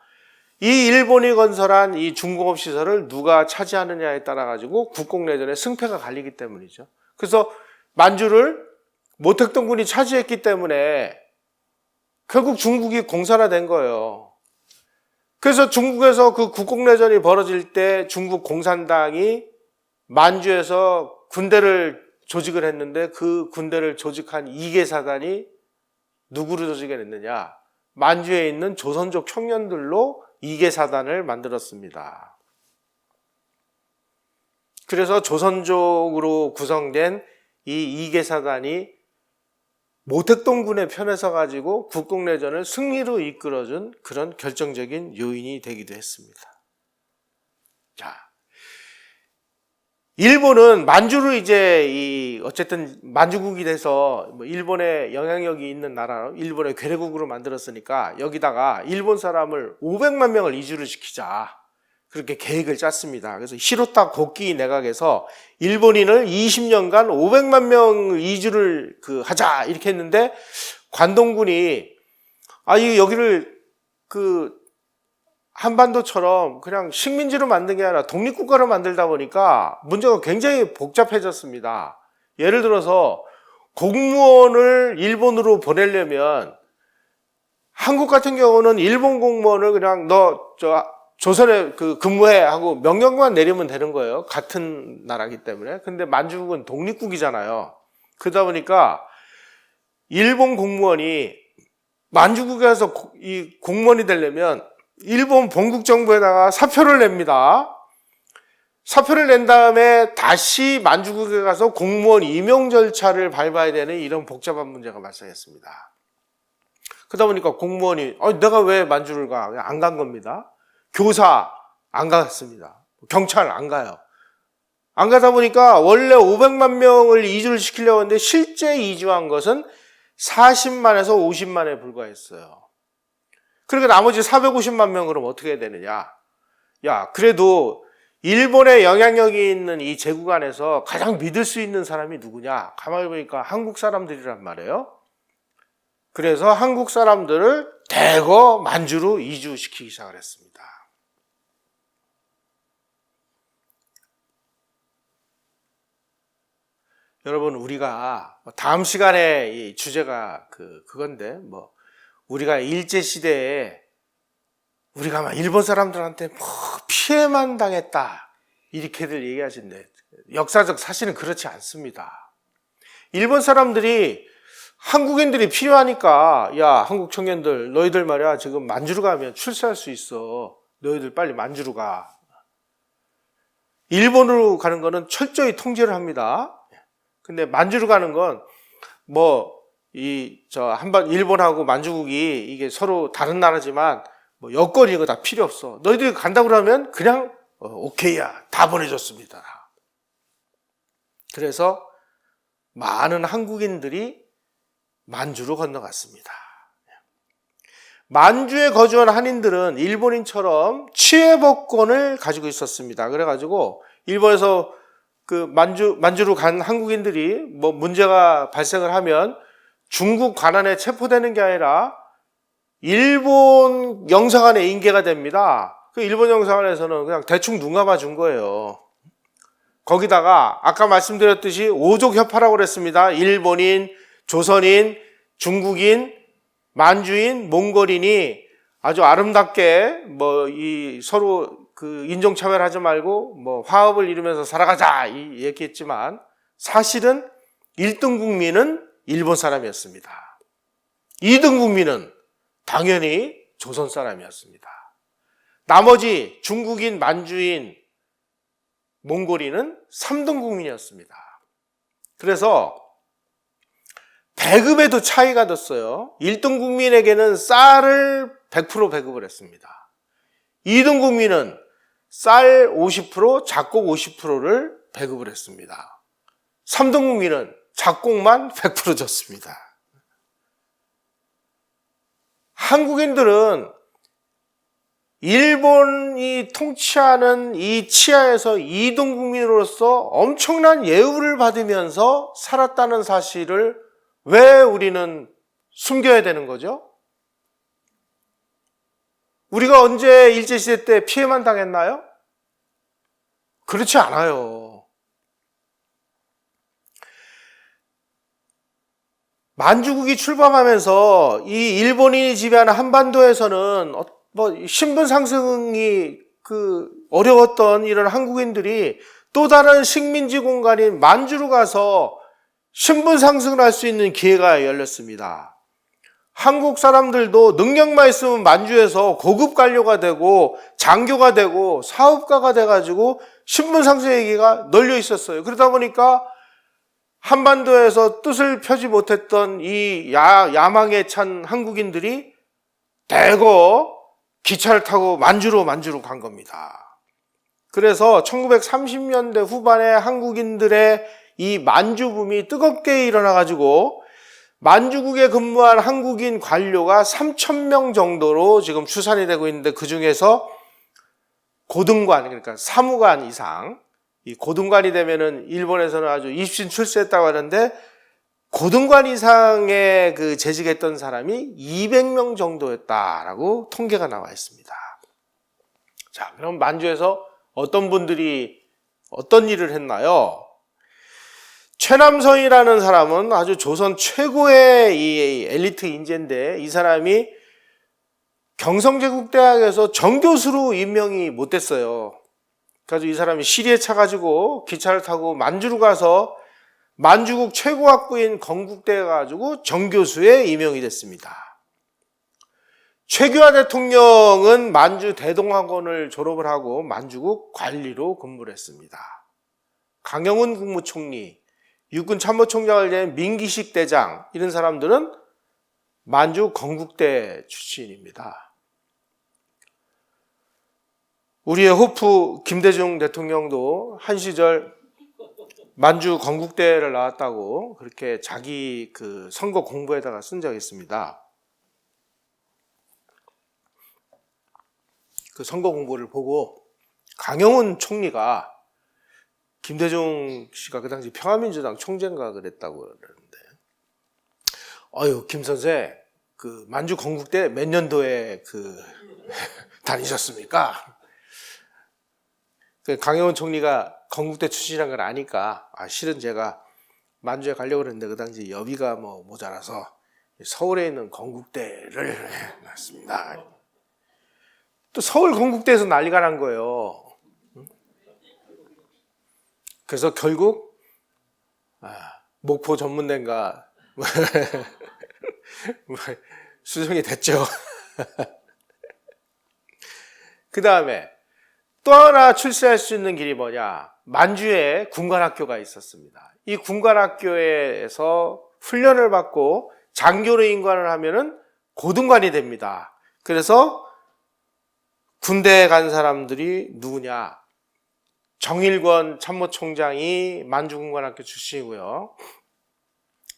이 일본이 건설한 이 중공업 시설을 누가 차지하느냐에 따라 가지고 국공내전의 승패가 갈리기 때문이죠. 그래서 만주를 모택동군이 차지했기 때문에 결국 중국이 공산화된 거예요. 그래서 중국에서 그 국공내전이 벌어질 때 중국 공산당이 만주에서 군대를 조직을 했는데 그 군대를 조직한 이계사단이 누구를 조직을 했느냐? 만주에 있는 조선족 청년들로 이계사단을 만들었습니다. 그래서 조선족으로 구성된 이 이계사단이 모택동군의 편에 서가지고 국共내전을 승리로 이끌어준 그런 결정적인 요인이 되기도 했습니다. 자, 일본은 만주를 이제 어쨌든 만주국이 돼서 일본의 영향력이 있는 나라, 일본의 괴뢰국으로 만들었으니까 여기다가 일본 사람을 500만 명을 이주를 시키자. 그렇게 계획을 짰습니다. 그래서 히로타 고키 내각에서 일본인을 20년간 500만 명 이주를 하자 이렇게 했는데 관동군이 여기를 한반도처럼 그냥 식민지로 만든 게 아니라 독립국가로 만들다 보니까 문제가 굉장히 복잡해졌습니다. 예를 들어서 공무원을 일본으로 보내려면 한국 같은 경우는 일본 공무원을 그냥 조선에 근무해 하고 명령만 내리면 되는 거예요. 같은 나라기 때문에. 근데 만주국은 독립국이잖아요. 그러다 보니까 일본 공무원이 만주국에서 이 공무원이 되려면 일본 본국 정부에다가 사표를 냅니다. 사표를 낸 다음에 다시 만주국에 가서 공무원 임용 절차를 밟아야 되는 이런 복잡한 문제가 발생했습니다. 그러다 보니까 공무원이 내가 왜 만주를 가? 안 간 겁니다. 교사 안 갔습니다. 경찰 안 가요. 안 가다 보니까 원래 500만 명을 이주를 시키려고 했는데 실제 이주한 것은 40만에서 50만에 불과했어요. 그러니까 나머지 450만 명 그럼 어떻게 해야 되느냐? 그래도 일본의 영향력이 있는 이 제국 안에서 가장 믿을 수 있는 사람이 누구냐? 가만히 보니까 한국 사람들이란 말이에요. 그래서 한국 사람들을 대거 만주로 이주시키기 시작을 했습니다. 여러분, 우리가 다음 시간에 이 주제가 그건데 우리가 일제시대에 우리가 막 일본 사람들한테 피해만 당했다 이렇게들 얘기하시는데 역사적 사실은 그렇지 않습니다. 일본 사람들이 한국인들이 필요하니까 한국 청년들 너희들 말이야 지금 만주로 가면 출세할 수 있어. 너희들 빨리 만주로 가. 일본으로 가는 거는 철저히 통제를 합니다. 근데 만주로 가는 건 일본하고 만주국이 이게 서로 다른 나라지만 여건이 이거 다 필요 없어. 너희들이 간다고 그러면 그냥 오케이야. 다 보내줬습니다. 그래서 많은 한국인들이 만주로 건너갔습니다. 만주에 거주한 한인들은 일본인처럼 취해복권을 가지고 있었습니다. 그래가지고 일본에서 만주로 간 한국인들이 문제가 발생을 하면 중국 관한에 체포되는 게 아니라 일본 영사관에 인계가 됩니다. 그 일본 영사관에서는 그냥 대충 눈 감아 준 거예요. 거기다가 아까 말씀드렸듯이 오족 협파라고 그랬습니다. 일본인, 조선인, 중국인, 만주인, 몽골인이 아주 아름답게 서로 인종차별하지 말고 화합을 이루면서 살아가자 얘기했지만 사실은 1등 국민은 일본 사람이었습니다. 2등 국민은 당연히 조선 사람이었습니다. 나머지 중국인, 만주인, 몽골인은 3등 국민이었습니다. 그래서 배급에도 차이가 났어요. 1등 국민에게는 쌀을 100% 배급을 했습니다. 2등 국민은 쌀 50%, 작곡 50%를 배급을 했습니다. 3등 국민은 작곡만 100% 줬습니다. 한국인들은 일본이 통치하는 이 치하에서 2등 국민으로서 엄청난 예우를 받으면서 살았다는 사실을 왜 우리는 숨겨야 되는 거죠? 우리가 언제 일제시대 때 피해만 당했나요? 그렇지 않아요. 만주국이 출범하면서 이 일본인이 지배하는 한반도에서는 신분 상승이 어려웠던 이런 한국인들이 또 다른 식민지 공간인 만주로 가서 신분 상승을 할 수 있는 기회가 열렸습니다. 한국 사람들도 능력만 있으면 만주에서 고급 관료가 되고 장교가 되고 사업가가 돼가지고 신분 상승의 기회가 널려 있었어요. 그러다 보니까 한반도에서 뜻을 펴지 못했던 이 야망에 찬 한국인들이 대거 기차를 타고 만주로 간 겁니다. 그래서 1930년대 후반에 한국인들의 이 만주붐이 뜨겁게 일어나가지고 만주국에 근무한 한국인 관료가 3,000명 정도로 지금 추산이 되고 있는데, 그 중에서 고등관, 그러니까 사무관 이상, 이 고등관이 되면은 일본에서는 아주 입신 출세했다고 하는데, 고등관 이상의 그 재직했던 사람이 200명 정도였다라고 통계가 나와 있습니다. 자, 그럼 만주에서 어떤 분들이 어떤 일을 했나요? 최남성이라는 사람은 아주 조선 최고의 이 엘리트 인재인데, 이 사람이 경성제국대학에서 정교수로 임명이 못 됐어요. 그래서 이 사람이 시리에 차가지고 기차를 타고 만주로 가서 만주국 최고학부인 건국대에 가지고 정교수에 임명이 됐습니다. 최규하 대통령은 만주 대동학원을 졸업을 하고 만주국 관리로 근무를 했습니다. 강영훈 국무총리, 육군 참모총장을 지낸 민기식 대장, 이런 사람들은 만주 건국대 출신입니다. 우리의 호프 김대중 대통령도 한 시절 만주 건국대를 나왔다고 그렇게 자기 그 선거 공보에다가 쓴 적이 있습니다. 그 선거 공보를 보고 강영훈 총리가, 김대중 씨가 그 당시 평화민주당 총재인가 그랬다고 그러는데, 김 선생, 그 만주 건국대 몇 년도에 다니셨습니까? 강영훈 총리가 건국대 출신이라는 걸 아니까, 실은 제가 만주에 가려고 그랬는데 그 당시 여비가 모자라서 서울에 있는 건국대를 나왔습니다. 또 서울 건국대에서 난리가 난 거예요. 그래서 결국 목포 전문대인가 수정이 됐죠. 그 다음에 또 하나 출세할 수 있는 길이 뭐냐? 만주에 군관학교가 있었습니다. 이 군관학교에서 훈련을 받고 장교로 임관을 하면은 고등관이 됩니다. 그래서 군대에 간 사람들이 누구냐? 정일권 참모총장이 만주군관학교 출신이고요.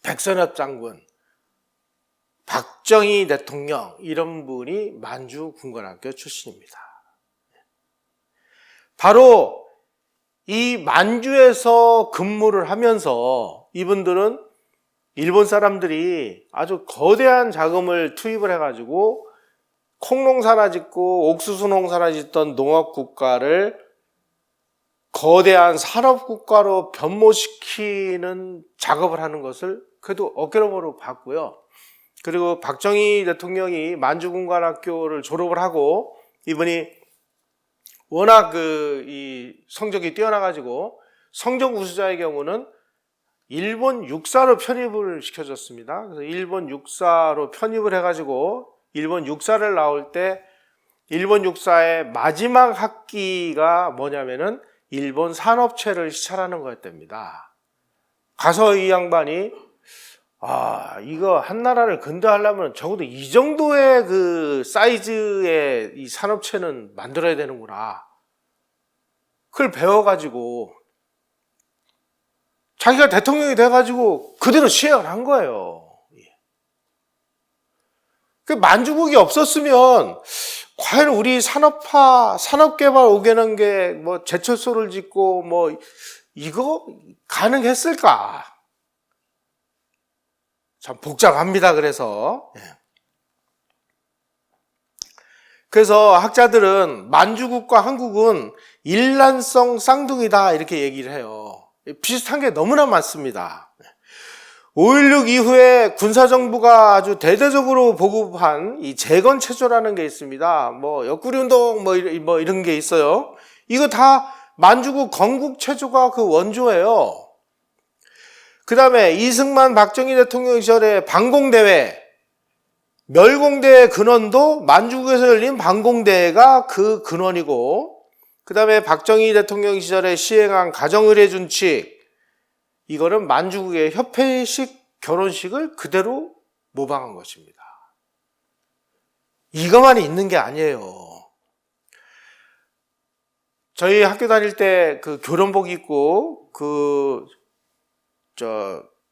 백선엽 장군, 박정희 대통령, 이런 분이 만주군관학교 출신입니다. 바로 이 만주에서 근무를 하면서 이분들은 일본 사람들이 아주 거대한 자금을 투입을 해가지고 콩농사나 짓고 옥수수 농사나 짓던 농업국가를 거대한 산업국가로 변모시키는 작업을 하는 것을 그래도 어깨너머로 봤고요. 그리고 박정희 대통령이 만주군관학교를 졸업을 하고, 이분이 워낙 이 성적이 뛰어나가지고 성적 우수자의 경우는 일본 육사로 편입을 시켜줬습니다. 그래서 일본 육사로 편입을 해가지고 일본 육사를 나올 때 일본 육사의 마지막 학기가 뭐냐면은 일본 산업체를 시찰하는 거였답니다. 가서 이 양반이 이거 한 나라를 근대하려면 적어도 이 정도의 그 사이즈의 이 산업체는 만들어야 되는구나. 그걸 배워가지고 자기가 대통령이 돼가지고 그대로 시행을 한 거예요. 그 만주국이 없었으면 과연 우리 산업개발 5개년 게 제철소를 짓고 이거 가능했을까? 참 복잡합니다. 그래서 학자들은 만주국과 한국은 일란성 쌍둥이다 이렇게 얘기를 해요. 비슷한 게 너무나 많습니다. 5.16 이후에 군사정부가 아주 대대적으로 보급한 이 재건체조라는 게 있습니다. 옆구리운동 이런 게 있어요. 이거 다 만주국 건국체조가 그 원조예요. 그 다음에 이승만 박정희 대통령 시절에 반공대회, 멸공대회 근원도 만주국에서 열린 반공대회가 그 근원이고, 그 다음에 박정희 대통령 시절에 시행한 가정의례준칙, 이거는 만주국의 협회식 결혼식을 그대로 모방한 것입니다. 이것만 있는 게 아니에요. 저희 학교 다닐 때 그 교련복 입고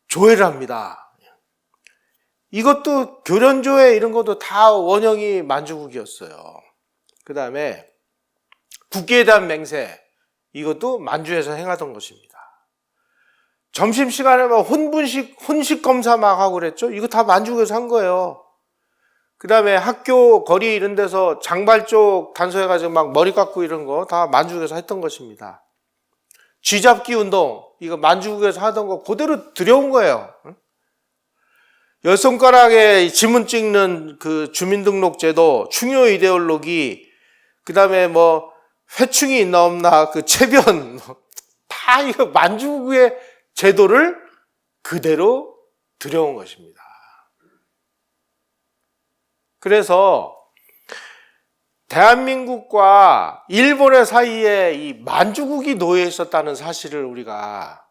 조회를 합니다. 이것도 교련조회 이런 것도 다 원형이 만주국이었어요. 그 다음에 국기에 대한 맹세, 이것도 만주에서 행하던 것입니다. 점심시간에 막 혼식 검사 막 하고 그랬죠. 이거 다 만주국에서 한 거예요. 그 다음에 학교 거리 이런 데서 장발 쪽 단속해가지고 막 머리 깎고 이런 거 다 만주국에서 했던 것입니다. 쥐잡기 운동, 이거 만주국에서 하던 거 그대로 들여온 거예요. 열 손가락에 지문 찍는 그 주민등록제도, 충요 이데올로기, 그 다음에 뭐 회충이 있나 없나 그 체변, 다 이거 만주국의 제도를 그대로 들여온 것입니다. 그래서 대한민국과 일본의 사이에 이 만주국이 놓여 있었다는 사실을 우리가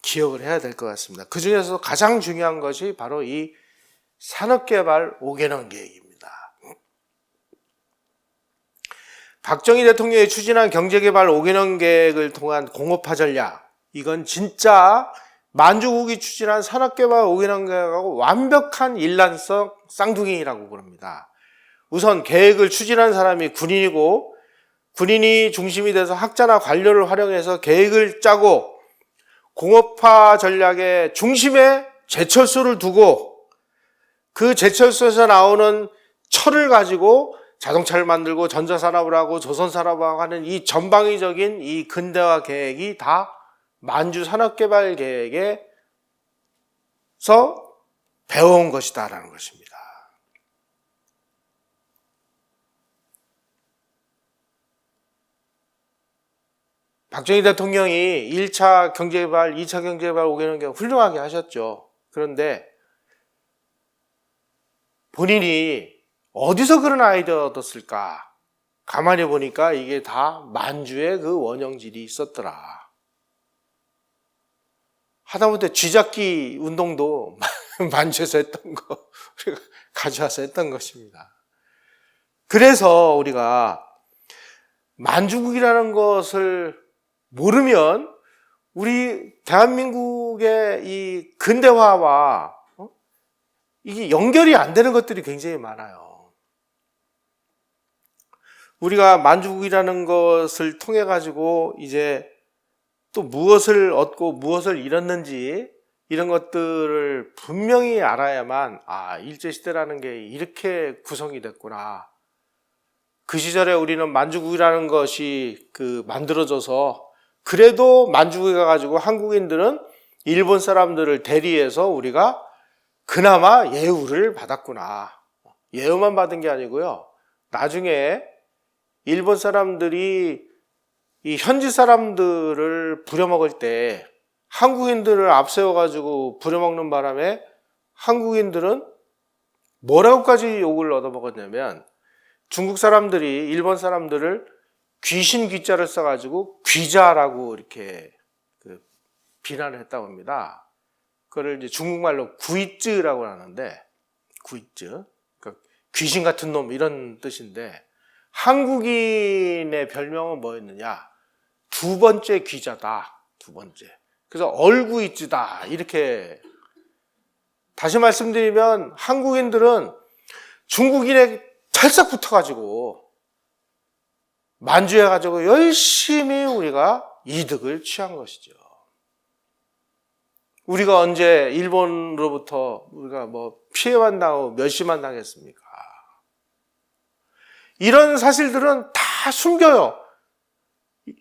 기억을 해야 될 것 같습니다. 그 중에서 가장 중요한 것이 바로 이 산업개발 5개년 계획입니다. 박정희 대통령이 추진한 경제개발 5개년 계획을 통한 공업화 전략, 이건 진짜 만주국이 추진한 산업개발 5개년 계획하고 완벽한 일란성 쌍둥이라고 그럽니다. 우선 계획을 추진한 사람이 군인이고, 군인이 중심이 돼서 학자나 관료를 활용해서 계획을 짜고, 공업화 전략의 중심에 제철소를 두고, 그 제철소에서 나오는 철을 가지고 자동차를 만들고 전자산업을 하고 조선산업을 하는 이 전방위적인 이 근대화 계획이 다 만주 산업개발 계획에서 배워온 것이다라는 것입니다. 박정희 대통령이 1차 경제개발, 2차 경제개발 5개년 계획 훌륭하게 하셨죠. 그런데 본인이 어디서 그런 아이디어 얻었을까? 가만히 보니까 이게 다 만주에 그 원형질이 있었더라. 하다못해 쥐잡기 운동도 만주에서 했던 거, 우리가 가져와서 했던 것입니다. 그래서 우리가 만주국이라는 것을 모르면 우리 대한민국의 이 근대화와 이게 연결이 안 되는 것들이 굉장히 많아요. 우리가 만주국이라는 것을 통해 가지고 이제 또 무엇을 얻고 무엇을 잃었는지 이런 것들을 분명히 알아야만, 일제시대라는 게 이렇게 구성이 됐구나. 그 시절에 우리는 만주국이라는 것이 만들어져서 그래도 만주국에 가가지고 한국인들은 일본 사람들을 대리해서 우리가 그나마 예우를 받았구나. 예우만 받은 게 아니고요. 나중에 일본 사람들이 이 현지 사람들을 부려먹을 때 한국인들을 앞세워가지고 부려먹는 바람에 한국인들은 뭐라고까지 욕을 얻어먹었냐면 중국 사람들이 일본 사람들을 귀신 귀자를 써가지고 귀자라고 이렇게 비난을 했다고 합니다. 그걸 이제 중국말로 구이쯔라고 하는데, 구이쯔, 그러니까 귀신 같은 놈 이런 뜻인데, 한국인의 별명은 뭐였느냐? 두 번째 귀자다. 두 번째. 그래서 얼구이쯔다. 이렇게. 다시 말씀드리면 한국인들은 중국인에 찰싹 붙어가지고 만주해가지고 열심히 우리가 이득을 취한 것이죠. 우리가 언제 일본으로부터 우리가 피해만 당하고 멸시만 당했습니까? 이런 사실들은 다 숨겨요.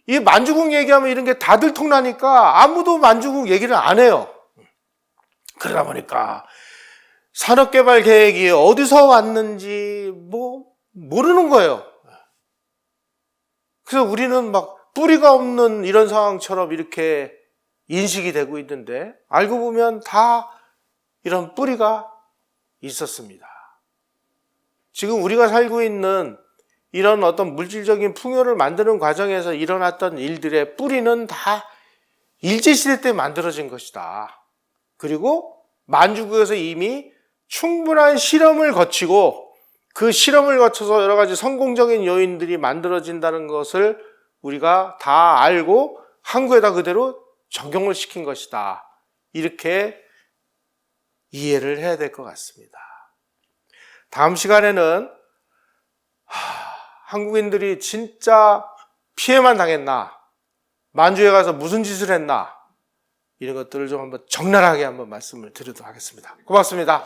이 만주국 얘기하면 이런 게 다 들통나니까 아무도 만주국 얘기를 안 해요. 그러다 보니까 산업개발 계획이 어디서 왔는지 모르는 거예요. 그래서 우리는 막 뿌리가 없는 이런 상황처럼 이렇게 인식이 되고 있는데 알고 보면 다 이런 뿌리가 있었습니다. 지금 우리가 살고 있는 이런 어떤 물질적인 풍요를 만드는 과정에서 일어났던 일들의 뿌리는 다 일제시대 때 만들어진 것이다. 그리고 만주국에서 이미 충분한 실험을 거치고 그 실험을 거쳐서 여러 가지 성공적인 요인들이 만들어진다는 것을 우리가 다 알고 한국에다 그대로 적용을 시킨 것이다. 이렇게 이해를 해야 될 것 같습니다. 다음 시간에는 한국인들이 진짜 피해만 당했나? 만주에 가서 무슨 짓을 했나? 이런 것들을 좀 한번 적나라하게 한번 말씀을 드리도록 하겠습니다. 고맙습니다.